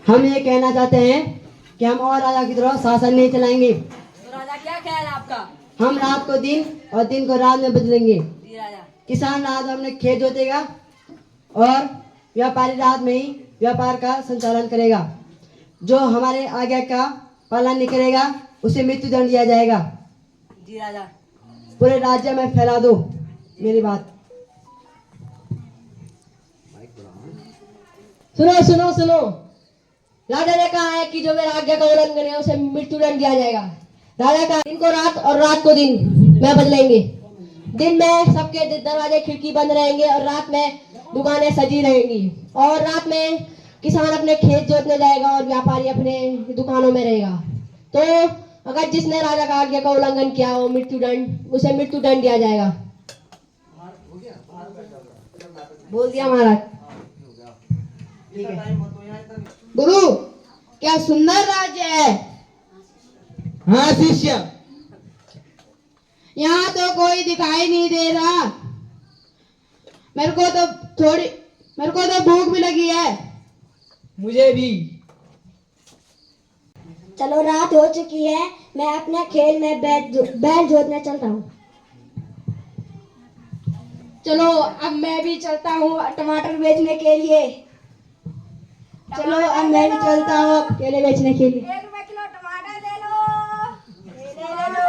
हम ये कहना चाहते हैं कि हम और राजा की तरह शासन नहीं चलाएंगे। तो राजा क्या ख्याल है आपका? हम रात को दिन और दिन को रात में बदलेंगे। जी राजा। किसान रात में अपने खेत जोतेगा और व्यापारी रात में ही व्यापार का संचालन करेगा। जो हमारे आज्ञा का पालन नहीं करेगा उसे मृत्यु दंड दिया जाएगा। जी राजा। पूरे राज्य में फैला दो मेरी बात। सुनो सुनो सुनो, राजा ने कहा है कि जो मेरा आज्ञा का उल्लंघन है उसे मृत्यु दंड दिया जाएगा। राजा का दिन को रात और रात को दिन में बदलेंगे। दिन में सबके दरवाजे खिड़की बंद रहेंगे और रात में दुकानें सजी रहेंगी। और रात में किसान अपने खेत जोतने जाएगा और व्यापारी अपने दुकानों में रहेगा। तो अगर जिसने राजा का आज्ञा का उल्लंघन किया हो उसे मृत्यु दंड दिया जाएगा। बोल दिया महाराज। गुरु, क्या सुंदर राज्य है। हाँ शिष्य। यहाँ तो कोई दिखाई नहीं दे रहा। मेरे को तो भूख भी लगी है। मुझे भी। चलो रात हो चुकी है, मैं अपने खेत में बैल जोतने चलता हूँ। चलो अब मैं भी चलता हूँ टमाटर बेचने के लिए। चलो अब मैं भी चलता हूँ केले बेचने के लिए। 1 रुपए किलो टमाटर ले लो। ले लो।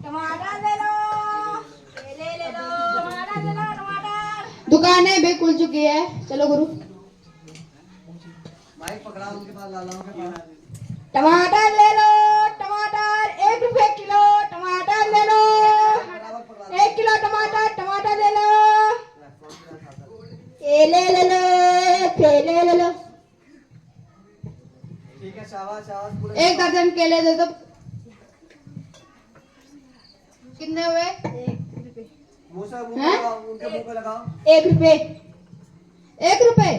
टमाटर ले लो। ले लो। टमाटर ले लो। टमाटर। दुकानें भी खुल चुकी है। चलो गुरु। टमाटर ले लो। टमाटर 1 रुपए किलो टमाटर ले लो। 1 किलो टमाटर ले लो। केले ले लो। केले ले लो। ठीक है, शाबाश शाबाश। 1 दर्जन केले दे दो। कितने हुए? 1 उनके मुंह पे लगाओ। 1 रुपए। 1 रुपए।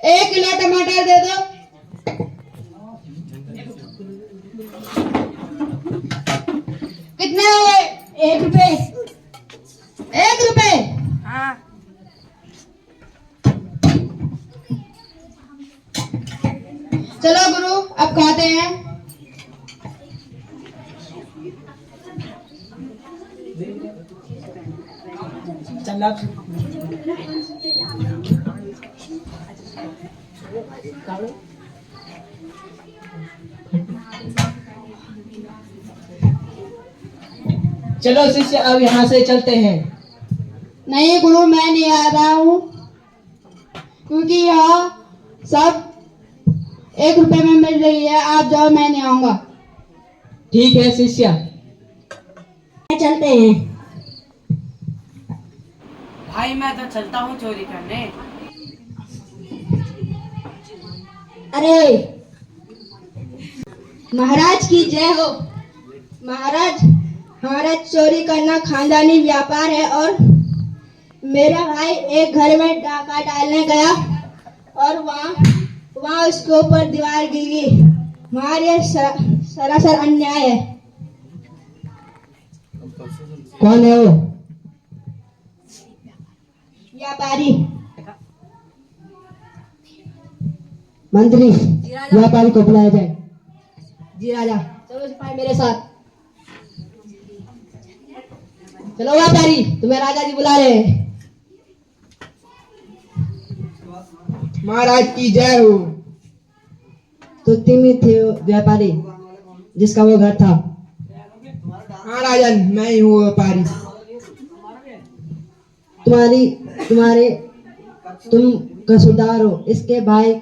1 किलो टमाटर दे दो। कितने हुए? 1 रुपए। 1 रुपए। हाँ। चलो गुरु अब खाते हैं। चल अब। चलो शिष्य अब यहाँ से चलते हैं। नहीं गुरु, मैं नहीं आ रहा हूँ क्योंकि यहाँ सब 1 रुपए में मिल रही है। आप जाओ, मैं नहीं आऊंगा। ठीक है शिष्य। चलते हैं। भाई मैं तो चलता हूँ चोरी करने। अरे महाराज की जय हो। महाराज, हमारा चोरी करना खानदानी व्यापार है और मेरा भाई एक घर में डाका डालने गया और वहाँ उसके ऊपर दीवार गिरी। हमारे सरासर अन्याय है। कौन है वो? व्यापारी। मंत्री, राजा। व्यापारी को बुलाया जाए। जी राजा। चलो सिपाही मेरे साथ। चलो व्यापारी, तुम्हें राजा जी बुला रहे हैं। महाराज की जय हो। तो तुम ही थे वो व्यापारी जिसका वो घर था? हाँ राजन, मैं ही हूँ व्यापारी। तुम कसूरदार हो। इसके भाई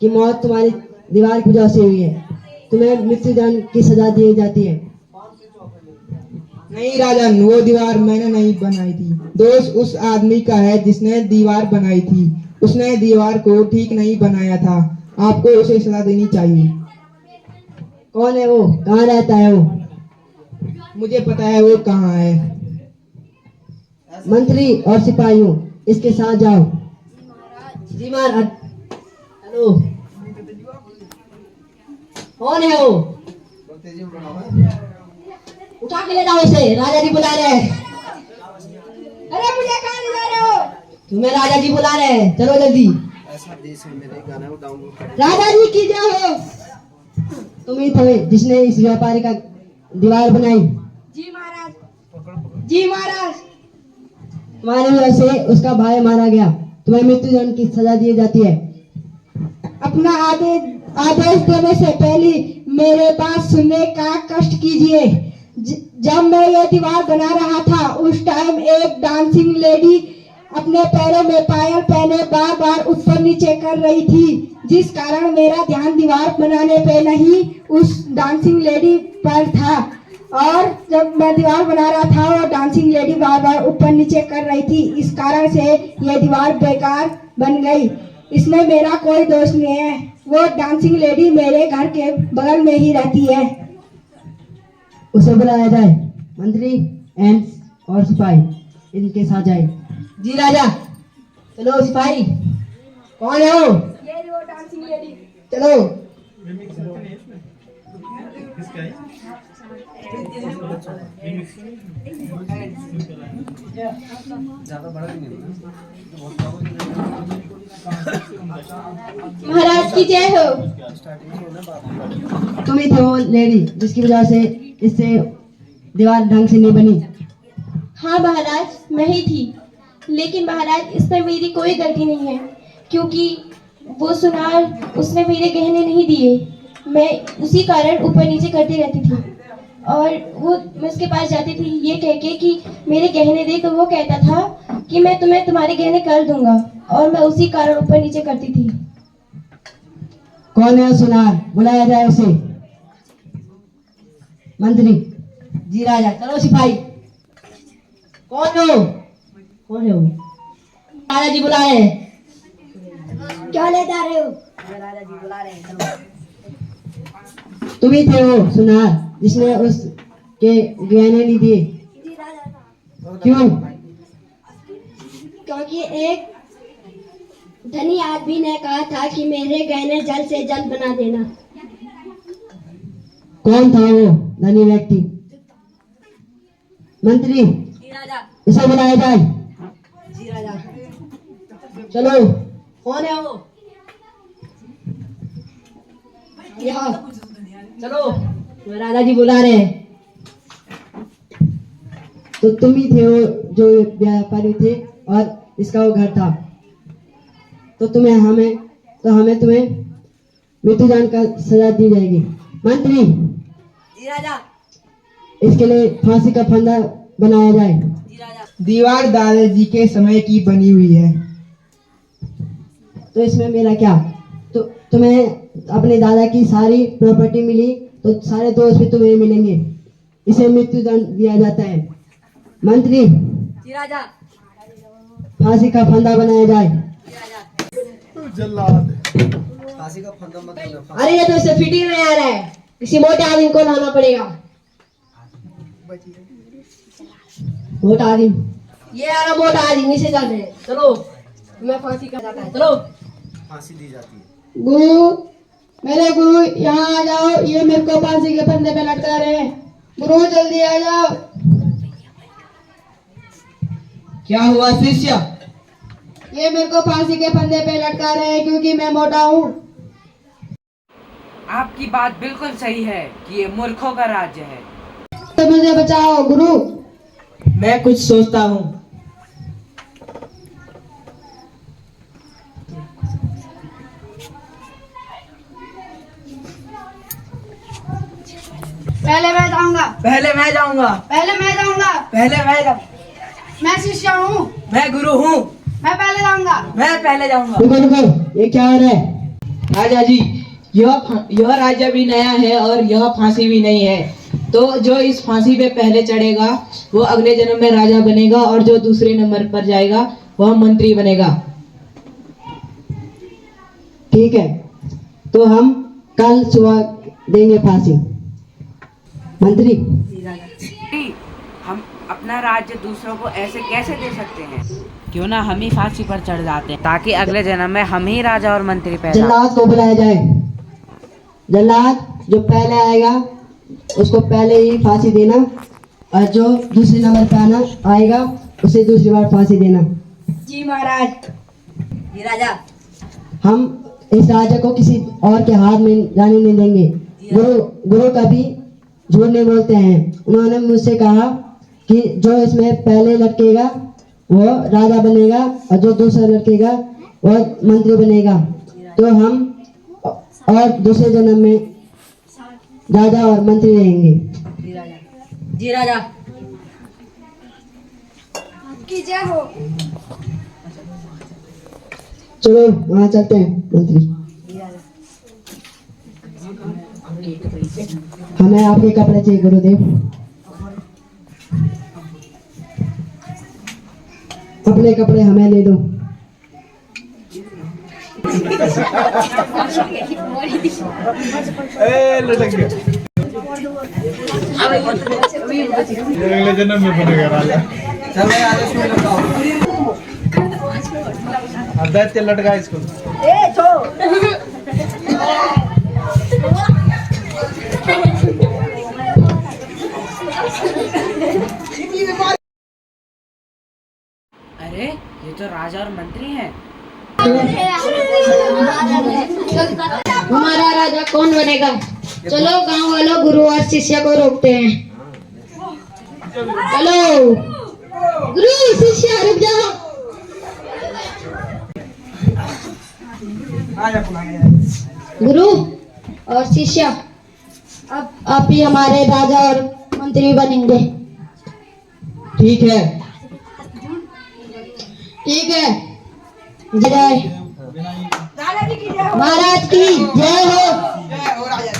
की मौत तुम्हारी दीवार की वजह से हुई है। तुम्हें मृत्युदंड की सजा दी जाती है। नहीं राजन, वो दीवार मैंने नहीं बनाई थी। दोष उस आदमी का है जिसने दीवार बनाई थी। उसने दीवार को ठीक नहीं बनाया था। आपको उसे सजा देनी चाहिए। कौन है वो? कहाँ रहता है वो? मुझे पता है वो कहाँ है। मंत्री और सिपाहियों, इसके साथ जाओ। जी महाराज। हेलो, कौन है वो? उठा के ले जाओ इसे, राजा जी बुला रहे हैं। अरे मुझे कहाँ ले जा रहे तुम्हें राजा जी बुला रहे हैं, चलो जल्दी। राजा जी की जय हो। तुम ही थे जिसने इस व्यापारी का दीवार बनाई। जी महाराज। जी महाराज। तुम्हारी वजह से उसका भाई मारा गया, तुम्हें मृत्युदंड की सजा दी जाती है। अपना आदेश देने से पहले मेरे बात सुनने का कष्ट कीजिए। जब मैं ये दीवार बना रहा था उस टाइम एक डांसिंग लेडी अपने पैरों में पायल पहने बार बार ऊपर नीचे कर रही थी, जिस कारण मेरा ध्यान दीवार बनाने पे नहीं उस डांसिंग लेडी पर था। और जब मैं दीवार बना रहा था वो डांसिंग लेडी बार बार ऊपर नीचे कर रही थी, इस कारण से ये दीवार बेकार बन गई। इसमें मेरा कोई दोष नहीं है, वो डांसिंग लेडी मेरे घर के बगल में ही रहती है। उसे बुलाया जाए। मंत्री एंड और सिपाही इनके साथ जाए। जी राजा। चलो सिपाही, कौन है वो? ये वो डांसिंग लेडी। चलो। महाराज की जय हो। तुम ही थे वो लेडी जिसकी वजह से इससे दीवार ढंग से नहीं बनी। हाँ महाराज, मैं ही थी, लेकिन महाराज इसमें मेरी कोई गलती नहीं है, क्योंकि वो सुनार उसने मेरे गहने नहीं दिए। मैं उसी कारण ऊपर नीचे करती रहती थी और वो मैं उसके पास जाती थी ये कह के कि मेरे गहने दे, तो वो कहता था कि मैं तुम्हें तुम्हारे गहने कर दूंगा, और मैं उसी कारण ऊपर नीचे करती थी। कौन है सुनार? बुलाया जाए उसे। मंत्री। जी राजा। चलो सिपाही, कौन हो? कौन है वो? राजा जी बुला रहे हैं। क्या ले जा रहे हो? राजा जी बुला रहे हैं, चलो। तुम ही थे वो सुनार जिसने उसके गहने नहीं दिए। क्यों? क्योंकि एक धनी आदमी ने कहा था कि मेरे गहने जल्द से जल्द बना देना। कौन था वो धनी व्यक्ति? मंत्री। जी राजा। इसे बुलाया जाए। जी राजा। चलो, कौन है वो? यहाँ। चलो, राजा जी बुला रहे हैं। तो तुम ही थे वो जो व्यापारी थे और इसका वो घर था। तो हमें तुम्हें मृत्युदंड का सजा दी जाएगी। मंत्री। जी राजा। इसके लिए फांसी का फंदा बनाया जाए। जी राजा। दीवार दादाजी के समय की बनी हुई है। तो इसमें मेरा क्या? तो तुम्हें अपने दादा की सारी प्रॉपर्टी मिली, तो सारे दोस्त भी तुम्हें मिलेंगे। इसे मृत्युदंड दिया जाता है। मंत्री। जी राजा। फांसी का फंदा बनाया जाए। अरे ये तो इसे फिट ही नहीं आ रहा है, किसी मोटे आदमी को लाना पड़ेगा। मोटा आदमी। ये आ रहा मोटा आदमी, नीचे चल रहे हैं। चलो, मैं फांसी का जाता है। चलो। फांसी दी जाती है। गुरु, मेरे गुरु यहाँ आ जाओ, ये मेरे को फांसी के फंदे पे लटका रहे हैं। गुरु जल्दी आ जाओ। क्या हुआ शिष्य? ये मेरे को फांसी के फंदे पे लटका रहे हैं क्योंकि मैं मोटा हूँ। आपकी बात बिल्कुल सही है कि ये मूर्खों का राज्य है। तो मुझे बचाओ गुरु। मैं कुछ सोचता हूँ। पहले मैं जाऊंगा। पहले मैं जाऊंगा। पहले मैं जाऊंगा। पहले मैं जाऊंगा। मैं शिष्य हूँ। मैं गुरु हूँ। मैं पहले जाऊंगा। मैं पहले जाऊंगा। रुको रुको, ये क्या हो रहा है? राजा जी, यह राजा भी नया है और यह फांसी भी नहीं है, तो जो इस फांसी पे पहले चढ़ेगा वो अगले जन्म में राजा बनेगा और जो दूसरे नंबर पर जाएगा वह मंत्री बनेगा। ठीक है, तो हम कल सुबह देंगे फांसी। मंत्री। हम अपना राज्य दूसरों को ऐसे कैसे दे सकते हैं? क्यों ना हम ही फांसी पर चढ़ जाते हैं, ताकि अगले जन्म में हम ही राजा और मंत्री पैदा। जल्लाद को बुलाया जाए। जल्लाद जो पहले आएगा उसको पहले ही फांसी देना, और जो दूसरे नंबर पे आएगा उसे दूसरी बार फांसी देना। जी महाराज। जी राजा। हम इस राज्य को किसी और के हाथ में जाने नहीं देंगे। गुरु कभी झूठ नहीं बोलते हैं। उन्होंने मुझसे कहा कि जो इसमें पहले लड़केगा वो राजा बनेगा और जो दूसरा लड़केगा वो मंत्री बनेगा। तो हम और दूसरे जन्म में राजा और मंत्री रहेंगे। जी राजा। की जय हो। चलो वहाँ चलते हैं मंत्री। हमें आपके कपड़े चाहिए गुरुदेव। अपने कपड़े हमें ले दो। लटक गया। अगले जन्म में बनेगा राजा। दैत्य लटका इसको। अरे ये तो राजा और मंत्री हैं। हमारा राजा कौन बनेगा? चलो गांव वालों गुरु और शिष्य को रोकते हैं। हेलो गुरु शिष्य रुक जाओ। गुरु और शिष्य अब आप ही हमारे राजा और मंत्री बनेंगे। ठीक है। ठीक है। जय महाराज की जय हो।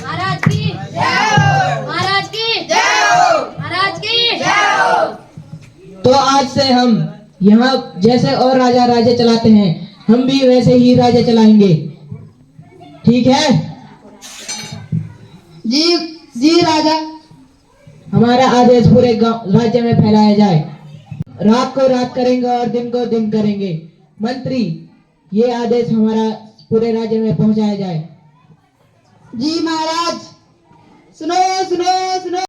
महाराज की जय हो। महाराज की जय हो। महाराज की जय हो। तो आज से हम यहाँ जैसे और राजा राज्य चलाते हैं हम भी वैसे ही राज्य चलाएंगे। ठीक है? जी जी राजा। हमारा आदेश पूरे राज्य में फैलाया जाए। रात को रात करेंगे और दिन को दिन करेंगे। मंत्री ये आदेश हमारा पूरे राज्य में पहुंचाया जाए। जी महाराज। सुनो सुनो सुनो।